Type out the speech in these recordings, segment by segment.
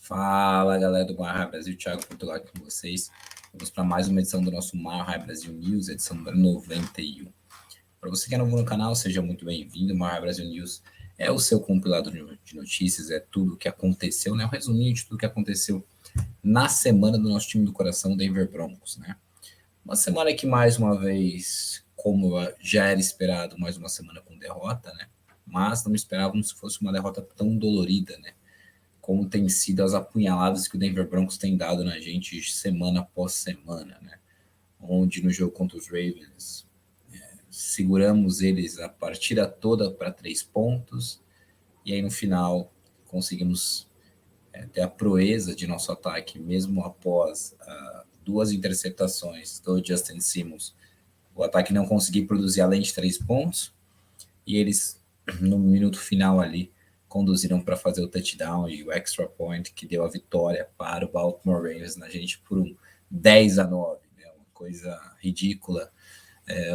Fala, galera do Mar Brasil, Thiago Portugal aqui com vocês. Vamos para mais uma edição do nosso Mar Brasil News, edição número 91. Para você que é novo no canal, seja muito bem-vindo. O Mar Brasil News é o seu compilador de notícias, é tudo o que aconteceu, né? Um resuminho de tudo o que aconteceu na semana do nosso time do coração, Denver Broncos, né? Uma semana que, mais uma vez, como já era esperado, mais uma semana com derrota, né? Mas não esperávamos que fosse uma derrota tão dolorida, né? Como tem sido as apunhaladas que o Denver Broncos tem dado na gente semana após semana, né? Onde no jogo contra os Ravens seguramos eles a partida toda para 3 pontos e aí no final conseguimos ter a proeza de nosso ataque, mesmo após 2 interceptações do Justin Simmons, o ataque não conseguir produzir além de 3 pontos e eles no minuto final ali conduziram para fazer o touchdown e o extra point que deu a vitória para o Baltimore Ravens na gente por um 10-9, né? Uma coisa ridícula.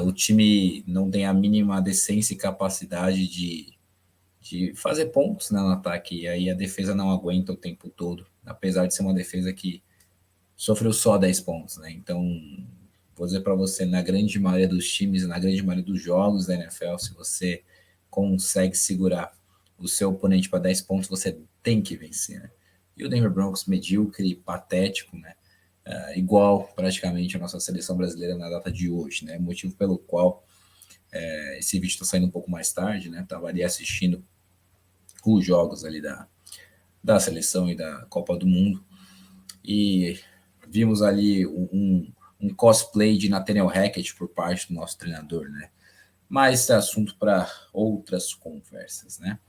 O time não tem a mínima decência e capacidade de fazer pontos, né, no ataque, e aí a defesa não aguenta o tempo todo, apesar de ser uma defesa que sofreu só 10 pontos, né? Então, vou dizer para você, na grande maioria dos times, na grande maioria dos jogos da NFL, se você consegue segurar o seu oponente para 10 pontos, você tem que vencer, né? E o Denver Broncos medíocre, patético, né? Igual praticamente a nossa seleção brasileira na data de hoje, né? Motivo pelo qual esse vídeo está saindo um pouco mais tarde, né? Estava ali assistindo os jogos ali da seleção e da Copa do Mundo e vimos ali um cosplay de Nathaniel Hackett por parte do nosso treinador, né? Mas esse é assunto para outras conversas, né?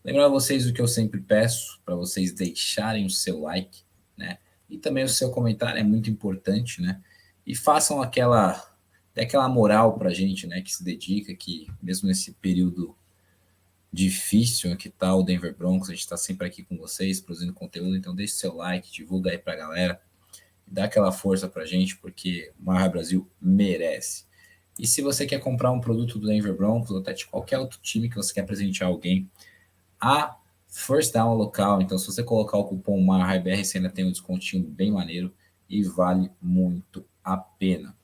Lembrar a vocês o que eu sempre peço, para vocês deixarem o seu like, né? E também o seu comentário é muito importante, né? E façam aquela moral para a gente, né? Que se dedica, que mesmo nesse período difícil que tá o Denver Broncos, a gente está sempre aqui com vocês, produzindo conteúdo, então deixe seu like, divulga aí para a galera, dá aquela força para a gente, porque o Marra Brasil merece. E se você quer comprar um produto do Denver Broncos, ou até de qualquer outro time que você quer presentear alguém, a First Down local, então se você colocar o cupom MARRABR, você ainda tem um descontinho bem maneiro e vale muito a pena.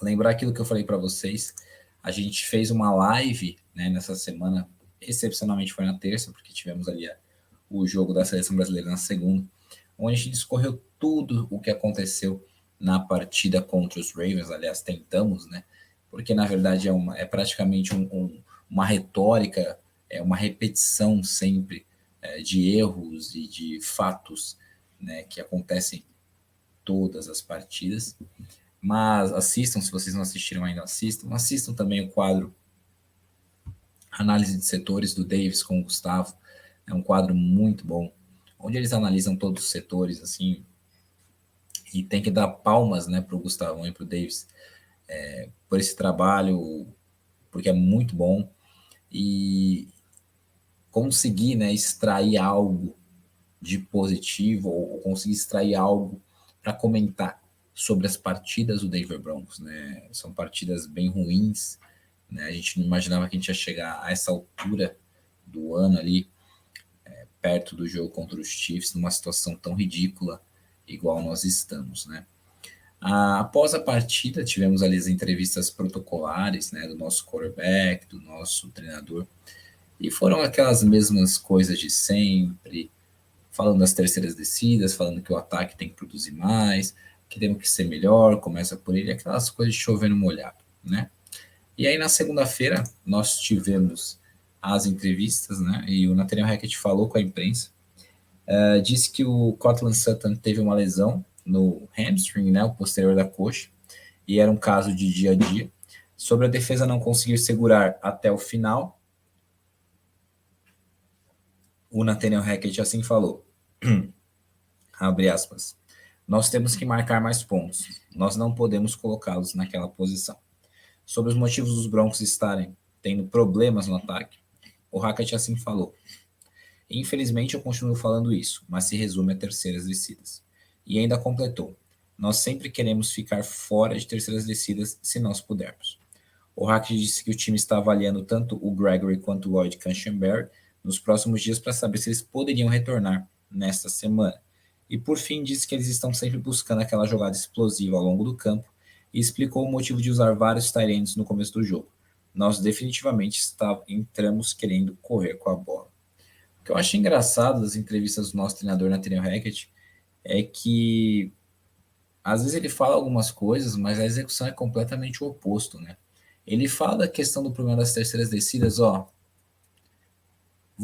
Lembrar aquilo que eu falei para vocês, a gente fez uma live, né, nessa semana, excepcionalmente foi na terça, porque tivemos ali o jogo da seleção brasileira na segunda, onde a gente discorreu tudo o que aconteceu na partida contra os Ravens, aliás, tentamos, né, porque na verdade é praticamente uma retórica, uma repetição sempre de erros e de fatos, né, que acontecem todas as partidas. Mas assistam, se vocês não assistiram ainda, assistam também o quadro Análise de Setores do Davis com o Gustavo, é um quadro muito bom, onde eles analisam todos os setores, assim, e tem que dar palmas, né, para o Gustavão e para o Davis por esse trabalho, porque é muito bom, e conseguir, né, extrair algo de positivo, ou conseguir extrair algo para comentar sobre as partidas do Denver Broncos, né? São partidas bem ruins, né? A gente não imaginava que a gente ia chegar a essa altura do ano ali, perto do jogo contra os Chiefs, numa situação tão ridícula, igual nós estamos, né? Após a partida, tivemos ali as entrevistas protocolares, né, do nosso quarterback, do nosso treinador, e foram aquelas mesmas coisas de sempre, falando das terceiras descidas, falando que o ataque tem que produzir mais, que temos que ser melhor, começa por ele, aquelas coisas de chover no molhado, né? E aí na segunda-feira nós tivemos as entrevistas, né? E o Nathaniel Hackett falou com a imprensa, disse que o Courtland Sutton teve uma lesão no hamstring, né? O posterior da coxa, e era um caso de dia a dia. Sobre a defesa não conseguir segurar até o final, o Nathaniel Hackett assim falou, abre aspas, nós temos que marcar mais pontos, nós não podemos colocá-los naquela posição. Sobre os motivos dos Broncos estarem tendo problemas no ataque, o Hackett assim falou, infelizmente eu continuo falando isso, mas se resume a terceiras descidas. E ainda completou, nós sempre queremos ficar fora de terceiras descidas se nós pudermos. O Hackett disse que o time está avaliando tanto o Gregory quanto o Lloyd Cushenberry nos próximos dias para saber se eles poderiam retornar nesta semana. E por fim disse que eles estão sempre buscando aquela jogada explosiva ao longo do campo e explicou o motivo de usar vários tight ends no começo do jogo. Nós definitivamente entramos querendo correr com a bola. O que eu acho engraçado das entrevistas do nosso treinador Nathaniel Hackett é que às vezes ele fala algumas coisas, mas a execução é completamente o oposto, né? Ele fala da questão do problema das terceiras descidas, vou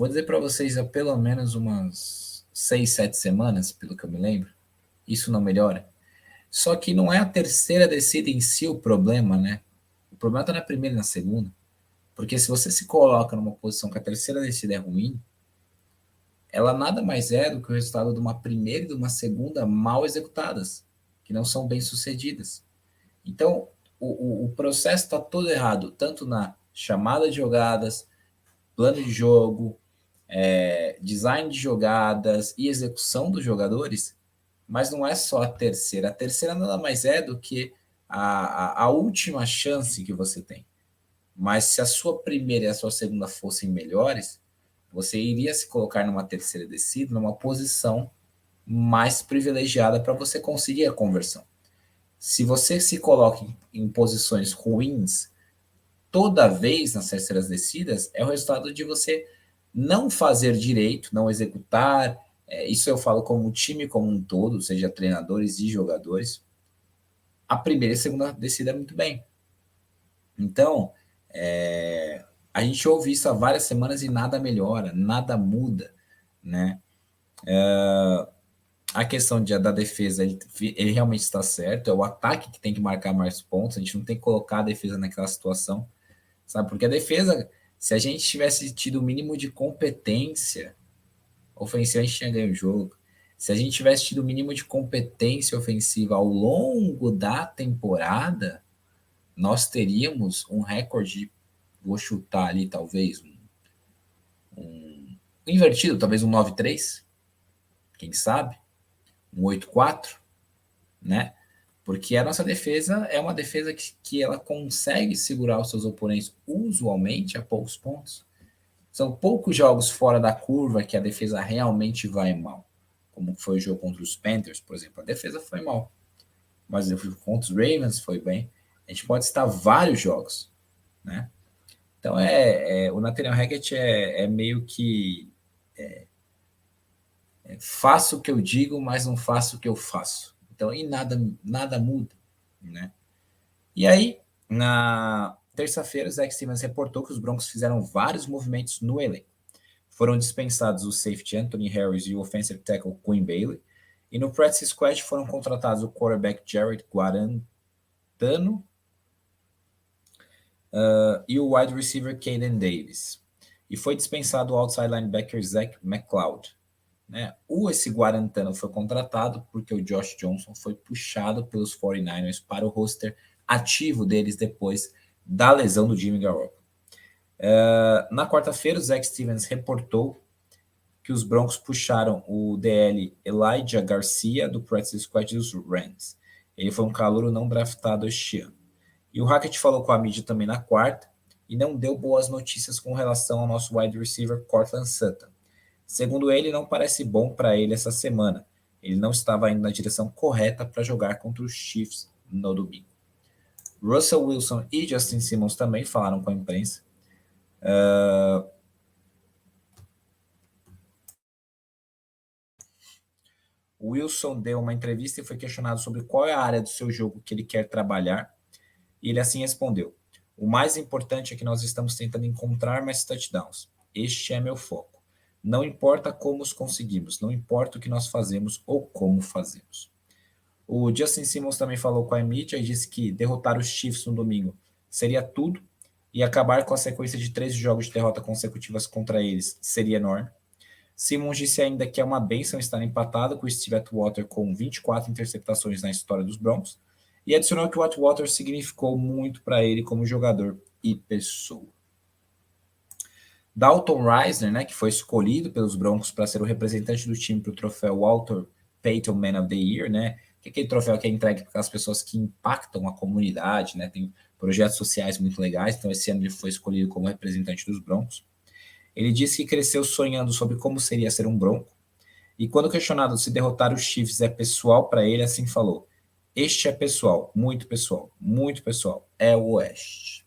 dizer para vocês há pelo menos umas 6, 7 semanas, pelo que eu me lembro, isso não melhora. Só que não é a terceira descida em si o problema, né? O problema está na primeira e na segunda. Porque se você se coloca numa posição que a terceira descida é ruim, ela nada mais é do que o resultado de uma primeira e de uma segunda mal executadas, que não são bem sucedidas. Então, o processo está todo errado, tanto na chamada de jogadas, plano de jogo, design de jogadas e execução dos jogadores, mas não é só a terceira. A terceira nada mais é do que a última chance que você tem. Mas se a sua primeira e a sua segunda fossem melhores, você iria se colocar numa terceira descida, numa posição mais privilegiada para você conseguir a conversão. Se você se coloca em posições ruins toda vez nas terceiras descidas, é o resultado de você não fazer direito, não executar. Isso eu falo como time como um todo, seja treinadores e jogadores. A primeira e a segunda descida muito bem. Então, a gente ouve isso há várias semanas e nada melhora, nada muda, né? A questão da defesa, ele realmente está certo, é o ataque que tem que marcar mais pontos, a gente não tem que colocar a defesa naquela situação, sabe? Porque a defesa, se a gente tivesse tido o mínimo de competência ofensiva, a gente tinha ganho o jogo. Se a gente tivesse tido o mínimo de competência ofensiva ao longo da temporada, nós teríamos um recorde, vou chutar ali talvez, um invertido, talvez um 9-3, quem sabe? Um 8-4, né? Porque a nossa defesa é uma defesa que ela consegue segurar os seus oponentes usualmente a poucos pontos. São poucos jogos fora da curva que a defesa realmente vai mal. Como foi o jogo contra os Panthers, por exemplo. A defesa foi mal. Mas contra os Ravens foi bem. A gente pode citar vários jogos, né? Então, o Nathaniel Hackett é meio que faço o que eu digo, mas não faço o que eu faço. Então, e nada muda, né? E aí, na terça-feira, o Zach Stevens reportou que os Broncos fizeram vários movimentos no elenco. Foram dispensados o safety Anthony Harris e o offensive tackle Quinn Bailey. E no practice squad foram contratados o quarterback Jared Guarantano e o wide receiver Caden Davis. E foi dispensado o outside linebacker Zach McLeod. Né? Esse Guarantano foi contratado porque o Josh Johnson foi puxado pelos 49ers para o roster ativo deles depois da lesão do Jimmy Garoppolo. Na quarta-feira, o Zach Stevens reportou que os Broncos puxaram o DL Elijah Garcia do practice squad dos Rams. Ele foi um calouro não draftado este ano. E o Hackett falou com a mídia também na quarta e não deu boas notícias com relação ao nosso wide receiver Cortland Sutton. Segundo ele, não parece bom para ele essa semana. Ele não estava indo na direção correta para jogar contra os Chiefs no domingo. Russell Wilson e Justin Simmons também falaram com a imprensa. O Wilson deu uma entrevista e foi questionado sobre qual é a área do seu jogo que ele quer trabalhar. E ele assim respondeu: o mais importante é que nós estamos tentando encontrar mais touchdowns. Este é meu foco. Não importa como os conseguimos, não importa o que nós fazemos ou como fazemos. O Justin Simmons também falou com a mídia e disse que derrotar os Chiefs no domingo seria tudo e acabar com a sequência de 13 jogos de derrota consecutivas contra eles seria enorme. Simmons disse ainda que é uma bênção estar empatado com o Steve Atwater com 24 interceptações na história dos Broncos e adicionou que o Atwater significou muito para ele como jogador e pessoa. Dalton Reisner, né, que foi escolhido pelos Broncos para ser o representante do time para o troféu Walter Payton Man of the Year, né, que é aquele troféu que é entregue para as pessoas que impactam a comunidade, né, tem projetos sociais muito legais, então esse ano ele foi escolhido como representante dos Broncos. Ele disse que cresceu sonhando sobre como seria ser um Bronco E quando questionado se derrotar os Chiefs é pessoal para ele, assim falou: este é pessoal, muito pessoal, é o Oeste.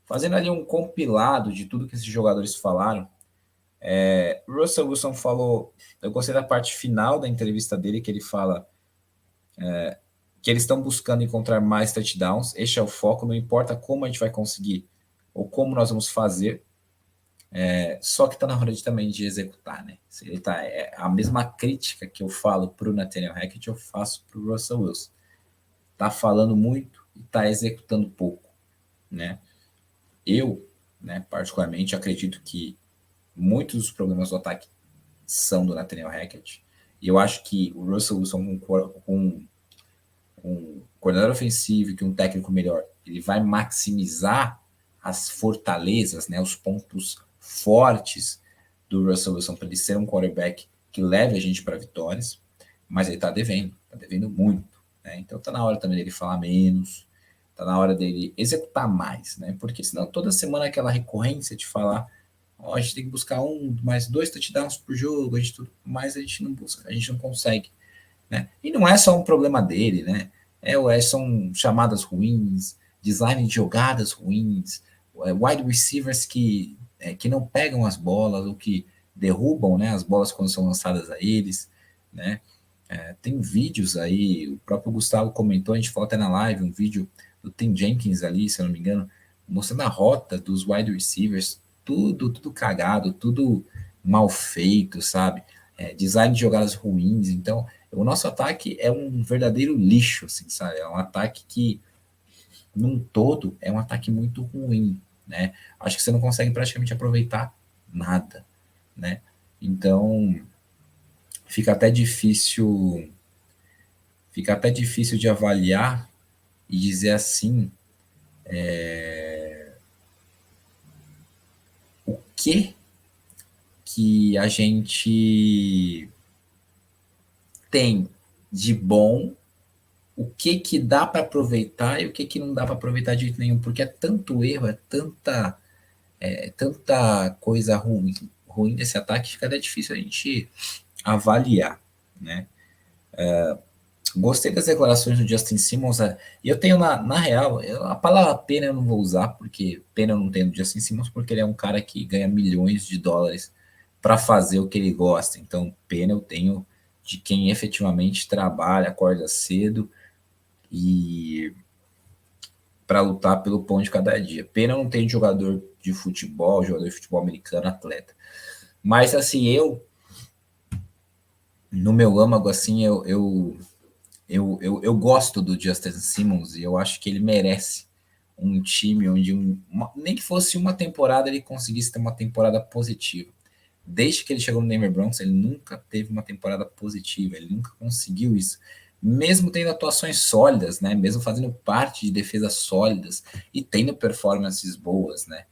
Fazendo ali um compilado de tudo que esses jogadores falaram, Russell Wilson falou, eu gostei da parte final da entrevista dele, que ele fala que eles estão buscando encontrar mais touchdowns, este é o foco, não importa como a gente vai conseguir ou como nós vamos fazer, só que está na hora também de executar, né? Ele tá, a mesma crítica que eu falo para o Nathaniel Hackett, eu faço para o Russell Wilson. Está falando muito e está executando pouco, né? Eu, né, particularmente, acredito que muitos dos problemas do ataque são do Nathaniel Hackett. E eu acho que o Russell Wilson, com um coordenador ofensivo, que um técnico melhor, ele vai maximizar as fortalezas, né, os pontos fortes do Russell Wilson para ele ser um quarterback que leve a gente para vitórias, mas ele está devendo muito. Né? Então está na hora também dele falar menos, está na hora dele executar mais, né? Porque senão toda semana aquela recorrência de falar, a gente tem que buscar mais 2 touchdowns por jogo, mas a gente não busca, a gente não consegue. Né? E não é só um problema dele, né? São chamadas ruins, design de jogadas ruins, wide receivers que não pegam as bolas ou que derrubam, né, as bolas quando são lançadas a eles, né? Tem vídeos aí, o próprio Gustavo comentou, a gente falou até na live, um vídeo do Tim Jenkins ali, se eu não me engano, mostrando a rota dos wide receivers, tudo cagado, tudo mal feito, sabe? Design de jogadas ruins, então o nosso ataque é um verdadeiro lixo, assim, sabe? É um ataque que, num todo, é um ataque muito ruim, né? Acho que você não consegue praticamente aproveitar nada, né? Então, fica até difícil, fica até difícil de avaliar e dizer assim, o que a gente tem de bom, o que dá para aproveitar e o que não dá para aproveitar de jeito nenhum, porque é tanto erro, tanta coisa ruim desse ataque, fica até difícil a gente avaliar, né? Gostei das declarações do Justin Simmons, e eu tenho na real, a palavra pena eu não vou usar, porque pena eu não tenho do Justin Simmons, porque ele é um cara que ganha milhões de dólares para fazer o que ele gosta, então pena eu tenho de quem efetivamente trabalha, acorda cedo e para lutar pelo pão de cada dia. Pena eu não tenho jogador de futebol americano, atleta. Mas assim, no meu âmago, assim, eu gosto do Justin Simmons e eu acho que ele merece um time onde nem que fosse uma temporada ele conseguisse ter uma temporada positiva. Desde que ele chegou no Denver Broncos, ele nunca teve uma temporada positiva, ele nunca conseguiu isso. Mesmo tendo atuações sólidas, né? Mesmo fazendo parte de defesas sólidas e tendo performances boas, né?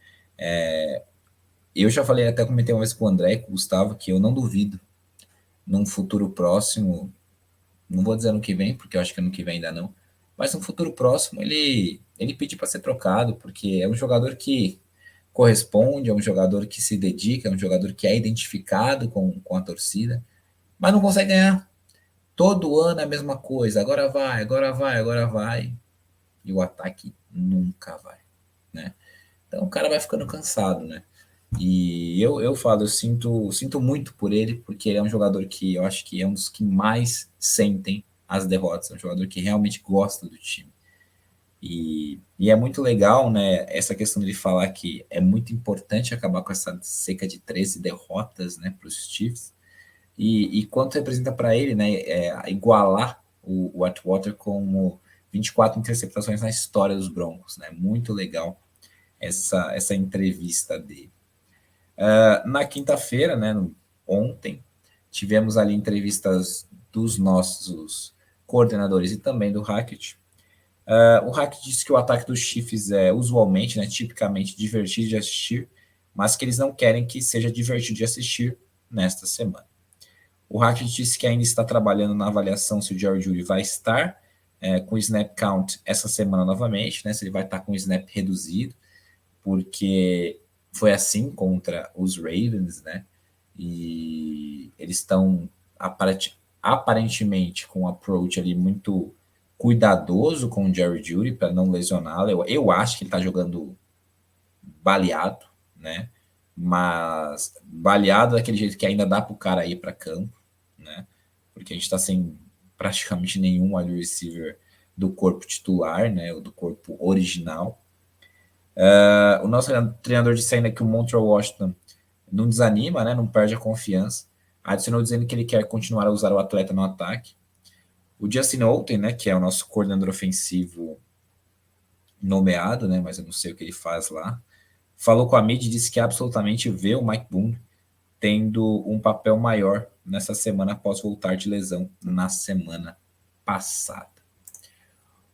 Eu já falei, até comentei uma vez com o André e com o Gustavo, que eu não duvido num futuro próximo, não vou dizer ano que vem, porque eu acho que ano que vem ainda não, mas no futuro próximo ele pede para ser trocado, porque é um jogador que corresponde, é um jogador que se dedica, é um jogador que é identificado com a torcida, mas não consegue ganhar. Todo ano é a mesma coisa, agora vai, agora vai, agora vai, e o ataque nunca vai, né? Então o cara vai ficando cansado, né? E eu falo, eu sinto muito por ele, porque ele é um jogador que eu acho que é um dos que mais sentem as derrotas, é um jogador que realmente gosta do time. E é muito legal, né, essa questão de ele falar que é muito importante acabar com essa seca de 13 derrotas, né, para os Chiefs, e quanto representa para ele, né, igualar o Atwater com 24 interceptações na história dos Broncos, né, muito legal essa entrevista dele. Na quinta-feira, né, ontem, tivemos ali entrevistas dos nossos coordenadores e também do Hackett. O Hackett disse que o ataque dos Chiefs é usualmente, né, tipicamente divertido de assistir, mas que eles não querem que seja divertido de assistir nesta semana. O Hackett disse que ainda está trabalhando na avaliação se o Jerry Jeudy vai estar com o snap count essa semana novamente, né, se ele vai estar com o snap reduzido, porque foi assim contra os Ravens, né? E eles estão aparentemente com um approach ali muito cuidadoso com o Jerry Jeudy para não lesioná-lo. Eu acho que ele está jogando baleado, né? Mas baleado daquele jeito que ainda dá para o cara ir para campo, né? Porque a gente está sem praticamente nenhum wide receiver do corpo titular, né? Ou do corpo original. O nosso treinador disse ainda que o Montreal Washington não desanima, né? Não perde a confiança. Adicionou dizendo que ele quer continuar a usar o atleta no ataque. O Justin Holten, né? Que é o nosso coordenador ofensivo nomeado, né? Mas eu não sei o que ele faz lá. Falou com a mídia e disse que absolutamente vê o Mike Boone tendo um papel maior nessa semana após voltar de lesão na semana passada.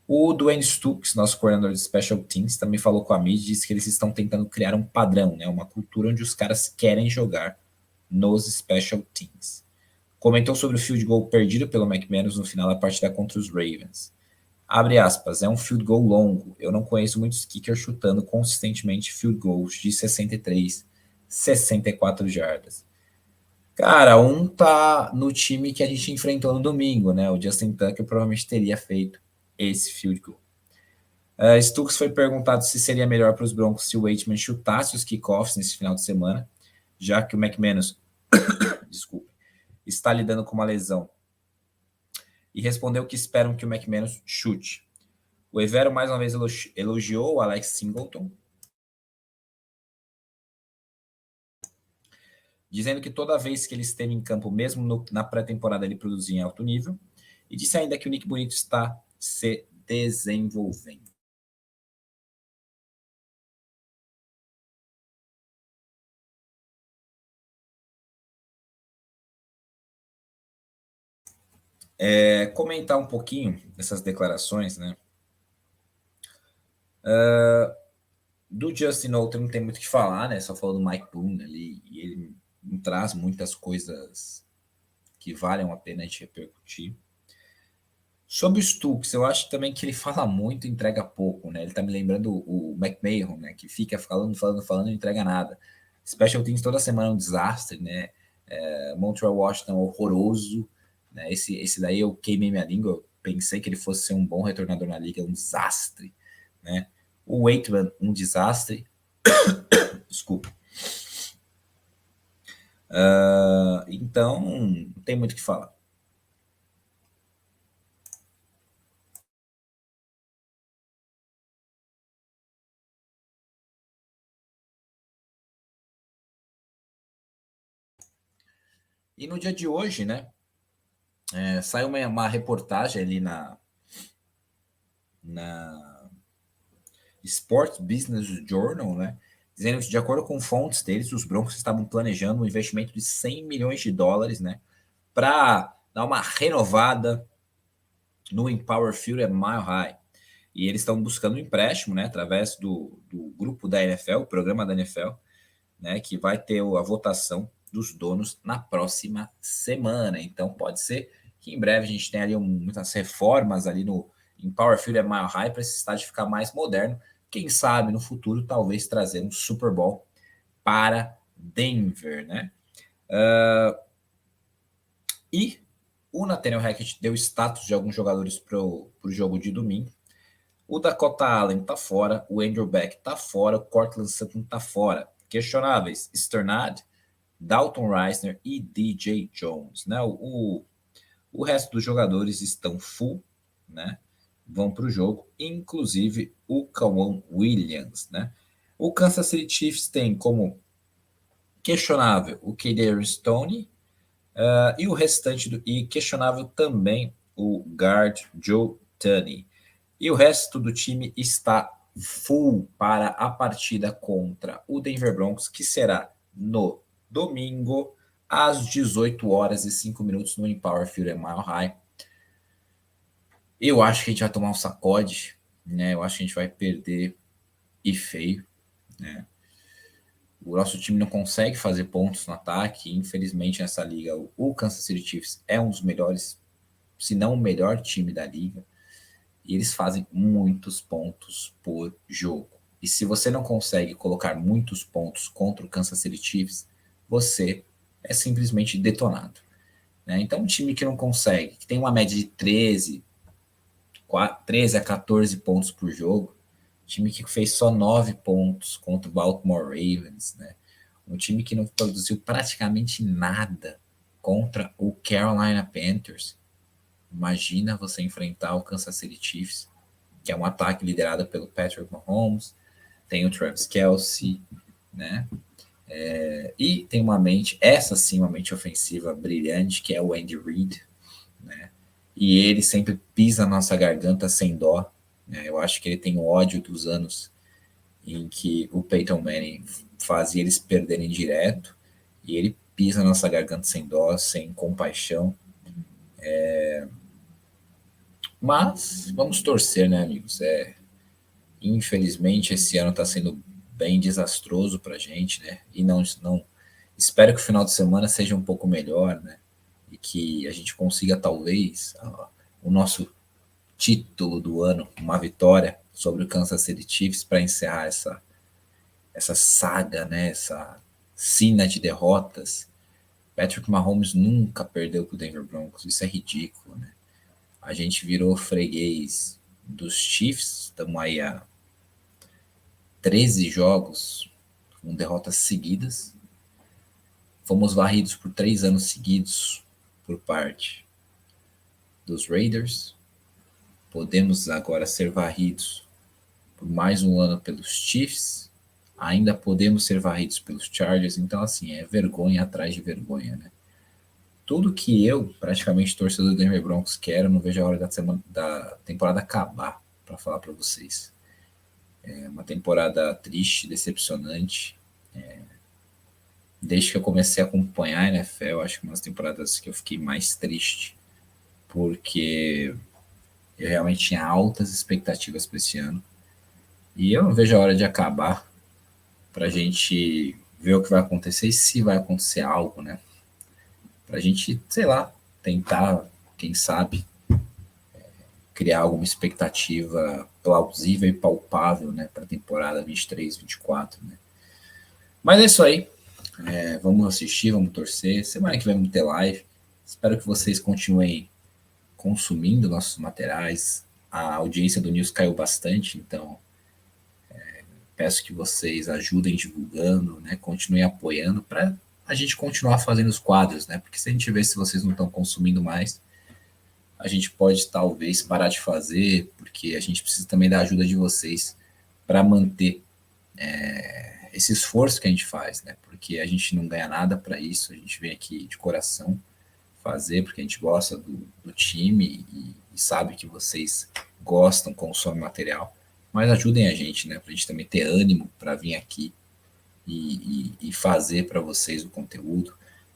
O Dwayne Stukes, nosso coordenador de Special Teams, também falou com a mídia e disse que eles estão tentando criar um padrão, né, uma cultura onde os caras querem jogar nos Special Teams. Comentou sobre o field goal perdido pelo McManus no final da partida contra os Ravens. Abre aspas, é um field goal longo. Eu não conheço muitos kickers chutando consistentemente field goals de 63, 64 jardas. Cara, um tá no time que a gente enfrentou no domingo, né? O Justin Tucker provavelmente teria feito esse field goal. Stukes foi perguntado se seria melhor para os Broncos se o Waitman chutasse os kickoffs nesse final de semana, já que o McManus desculpa, está lidando com uma lesão. E respondeu que esperam que o McManus chute. O Evero mais uma vez elogiou o Alex Singleton, dizendo que toda vez que ele esteve em campo, mesmo na pré-temporada, ele produzia em alto nível, e disse ainda que o Nick Bonito está se desenvolvendo. Comentar um pouquinho dessas declarações, né? Do Justin Holter não tem muito o que falar, né? Só falou do Mike Boone ali, e ele não traz muitas coisas que valham a pena a gente repercutir. Sobre o Stukes, eu acho também que ele fala muito e entrega pouco, né? Ele tá me lembrando o McMahon, né? Que fica falando e não entrega nada. Special Teams toda semana é um desastre, né? Montreal Washington horroroso, né? Esse daí eu queimei minha língua, eu pensei que ele fosse ser um bom retornador na liga, um desastre, né? O Waitman, um desastre. Desculpa. Então, não tem muito o que falar. E no dia de hoje, né? Saiu uma reportagem ali na Sports Business Journal, né? Dizendo que, de acordo com fontes deles, os Broncos estavam planejando um investimento de 100 milhões de dólares, né? Para dar uma renovada no Empower Field at Mile High. E eles estão buscando um empréstimo, né? Através do grupo da NFL, o programa da NFL, né? Que vai ter a votação dos donos na próxima semana. Então, pode ser que em breve a gente tenha ali muitas reformas ali no Empower Field at Mile High para esse estádio ficar mais moderno. Quem sabe no futuro, talvez trazer um Super Bowl para Denver, né? E o Nathaniel Hackett deu status de alguns jogadores para o jogo de domingo. O Dakota Allen tá fora, o Andrew Beck tá fora, o Cortland Sutton tá fora. Questionáveis, Sternad, Dalton Reisner e DJ Jones, né? O resto dos jogadores estão full, né? Vão para o jogo, inclusive o Kawan Williams, né? O Kansas City Chiefs tem como questionável o Kadarius Stoney e o restante e questionável também o guard Joe Tunney. E o resto do time está full para a partida contra o Denver Broncos, que será no domingo, às 18 horas e 5 minutos no Empower Field at Mile High. Eu acho que a gente vai tomar um sacode, né? Eu acho que a gente vai perder e feio, né? O nosso time não consegue fazer pontos no ataque. Infelizmente, nessa liga, o Kansas City Chiefs é um dos melhores, se não o melhor time da liga. E eles fazem muitos pontos por jogo. E se você não consegue colocar muitos pontos contra o Kansas City Chiefs, você é simplesmente detonado. né? Então, um time que não consegue, que tem uma média de 13 a 14 pontos por jogo, time que fez só 9 pontos contra o Baltimore Ravens, né? Um time que não produziu praticamente nada contra o Carolina Panthers. Imagina você enfrentar o Kansas City Chiefs, que é um ataque liderado pelo Patrick Mahomes, tem o Travis Kelce, né? E tem uma mente, essa sim, uma mente ofensiva brilhante, que é o Andy Reid, né? E ele sempre pisa na nossa garganta sem dó, né? Eu acho que ele tem ódio dos anos em que o Peyton Manning fazia eles perderem direto, e ele pisa na nossa garganta sem dó, sem compaixão. Mas vamos torcer, né, amigos? Infelizmente, esse ano está sendo bem desastroso para a gente, né? E não espero que o final de semana seja um pouco melhor, né? E que a gente consiga, talvez, o nosso título do ano, uma vitória sobre o Kansas City Chiefs para encerrar essa saga, né? Essa sina de derrotas. Patrick Mahomes nunca perdeu para o Denver Broncos, isso é ridículo, né? A gente virou freguês dos Chiefs, estamos aí há 13 jogos com derrotas seguidas. Fomos varridos por 3 anos seguidos por parte dos Raiders. Podemos agora ser varridos por mais um ano pelos Chiefs. Ainda podemos ser varridos pelos Chargers. Então, assim, é vergonha atrás de vergonha, né? Tudo que eu, praticamente torcedor do Denver Broncos, quero, não vejo a hora da temporada acabar, para falar para vocês. É uma temporada triste, decepcionante. Desde que eu comecei a acompanhar a NFL, acho que uma das temporadas que eu fiquei mais triste, porque eu realmente tinha altas expectativas para esse ano. E eu não vejo a hora de acabar para a gente ver o que vai acontecer e se vai acontecer algo, né? Para a gente, sei lá, tentar, quem sabe, criar alguma expectativa plausível e palpável, né, para a temporada 23, 24, né? Mas é isso aí. Vamos assistir, vamos torcer. Semana que vem vamos ter live. Espero que vocês continuem consumindo nossos materiais. A audiência do News caiu bastante, então peço que vocês ajudem divulgando, né? Continuem apoiando para a gente continuar fazendo os quadros, né? Porque se a gente vê se vocês não estão consumindo mais, a gente pode talvez parar de fazer, porque a gente precisa também da ajuda de vocês para manter esse esforço que a gente faz, né? Porque a gente não ganha nada para isso, a gente vem aqui de coração fazer, porque a gente gosta do time e sabe que vocês gostam, consomem material, mas ajudem a gente, né? Para a gente também ter ânimo para vir aqui e fazer para vocês o conteúdo,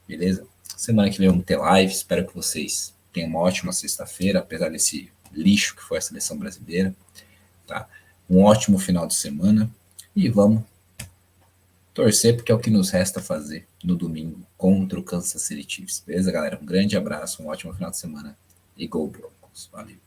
beleza? Semana que vem vamos ter live, espero que vocês tenham uma ótima sexta-feira, apesar desse lixo que foi a seleção brasileira, tá? Um ótimo final de semana e vamos torcer, porque é o que nos resta fazer no domingo contra o Kansas City Chiefs. Beleza, galera? Um grande abraço, um ótimo final de semana e Go Broncos. Valeu.